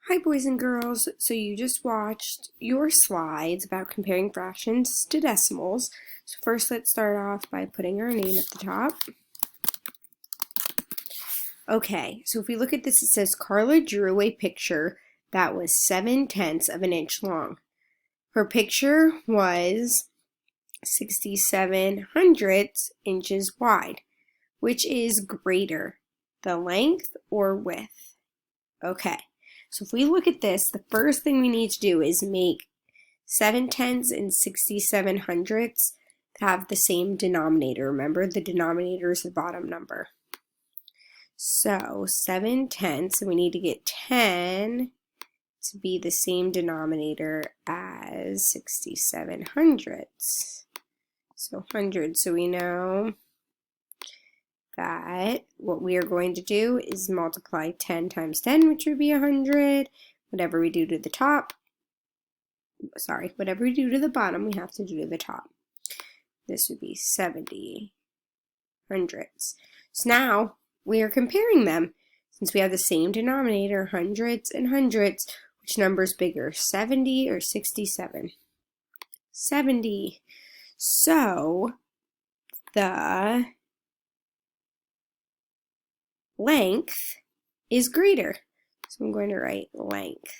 Hi boys and girls, so you just watched your slides about comparing fractions to decimals. So first let's start off by putting our name at the top. Okay, so if we look at this, it says Carla drew a picture that was 7/10 of an inch long. Her picture was 67 hundredths inches wide. Which is greater, the length or width? Okay. So if we look at this, the first thing we need to do is make 7/10 and 67 hundredths have the same denominator. Remember, the denominator is the bottom number. So 7/10, so we need to get 10 to be the same denominator as 67 hundredths. So hundreds, so we know that what we are going to do is multiply 10 times 10, which would be 100. Whatever we do to the top, whatever we do to the bottom, we have to do to the top. This would be 70 hundredths. So now we are comparing them. Since we have the same denominator, hundredths and hundredths, which number is bigger, 70 or 67? 70. So the length is greater. So I'm going to write length.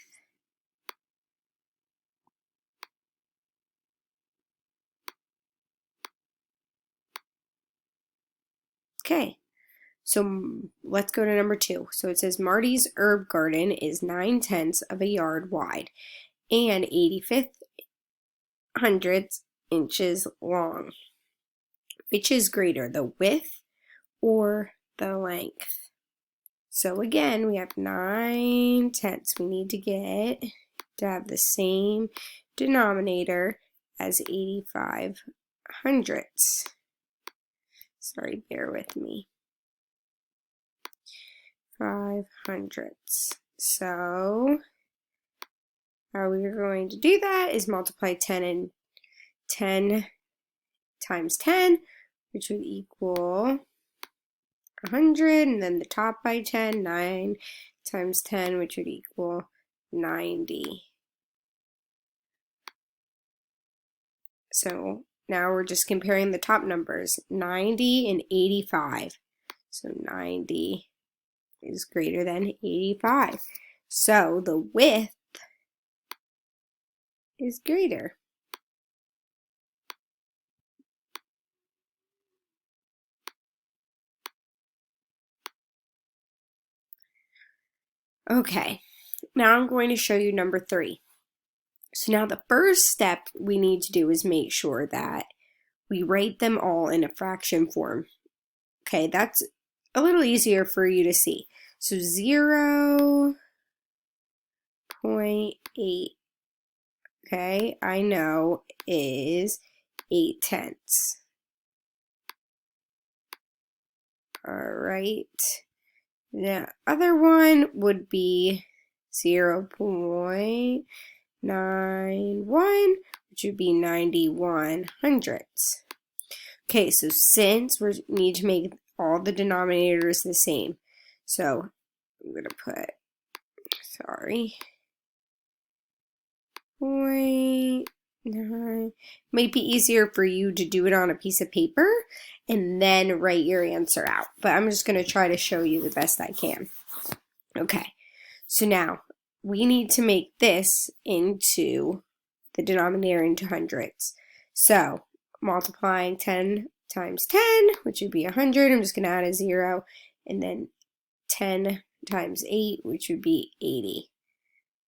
Okay, so let's go to number 2. So it says Marty's herb garden is 9/10 of a yard wide and 85 hundredths inches long. Which is greater, the width or the length? So again, we have 9/10. We need to get to have the same denominator as 85 hundredths. Sorry, bear with me. 5 hundredths. So how we're going to do that is multiply 10 times 10, which would equal 100, and then the top by 10, 9 times 10, which would equal 90. So now we're just comparing the top numbers, 90 and 85. So 90 is greater than 85. So the width is greater. Okay, now I'm going to show you number 3. So now the first step we need to do is make sure that we write them all in a fraction form. Okay, that's a little easier for you to see. So 0.8, okay, I know is 8/10. All right, the other one would be 0.91, which would be 91 hundredths. Okay, so since we need to make all the denominators the same, so I'm going to put, 0.9. Might be easier for you to do it on a piece of paper and then write your answer out, but I'm just going to try to show you the best I can. Okay, so now we need to make this into the denominator into hundredths. So multiplying 10 times 10, which would be 100, I'm just going to add a 0, and then 10 times 8, which would be 80.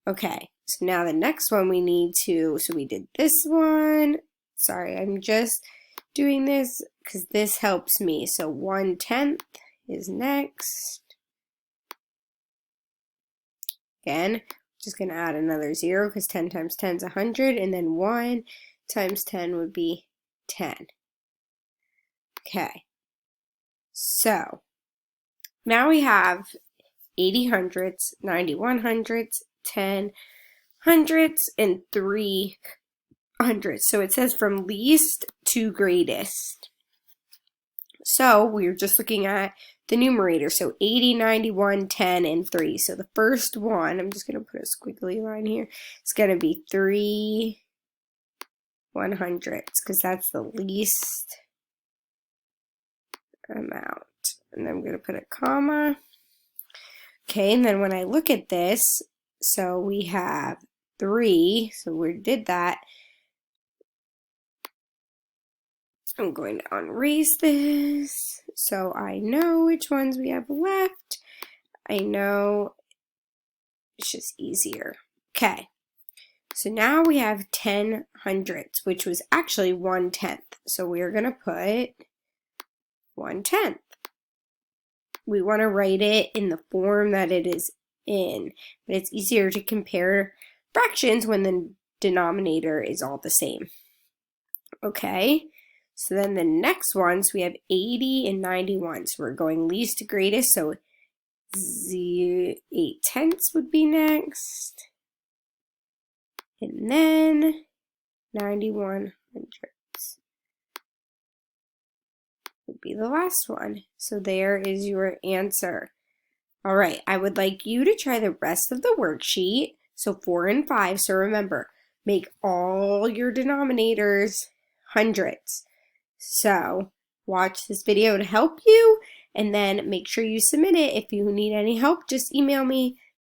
Okay, so now the next one we need to, so we did this one. Sorry, I'm just doing this because this helps me. So 1/10 is next. Again, just going to add another 0 because 10 times 10 is 100, and then 1 times 10 would be 10. Okay, so now we have 80 hundredths, 91 hundredths, 10 hundredths, and 3 hundredths. So it says from least to greatest. So we're just looking at the numerator. So 80, 91, 10, and 3. So the first one, I'm just going to put a squiggly line here. It's going to be 3 100ths because that's the least amount. And then I'm going to put a comma. Okay, and then when I look at this, so we have 3, so we did that. I'm going to erase this so I know which ones we have left. I know it's just easier. Okay, so now we have 10 hundredths, which was actually 1/10. So we're going to put 1/10. We want to write it in the form that it is in, but it's easier to compare fractions when the denominator is all the same. Okay, so then the next ones, we have 80 and 91. So we're going least to greatest, so 8/10 would be next. And then 91 hundredths would be the last one. So there is your answer. All right, I would like you to try the rest of the worksheet. So 4 and 5. So remember, make all your denominators hundredths. So watch this video to help you, and then make sure you submit it. If you need any help, just email me.